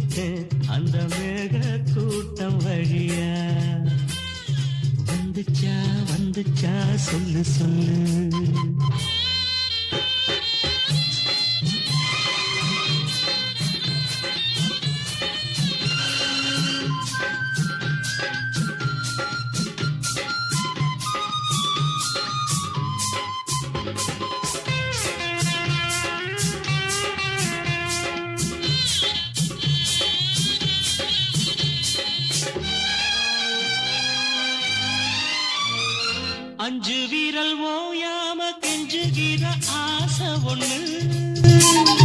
இருக்கேன் அந்த மேக கூட்டம் வழியா. வந்துச்சா வந்துச்சா சொல்லு சொல்லு. அஞ்சு வீரல் ஓயாம கெஞ்சுகிற ஆசை ஒண்ணு.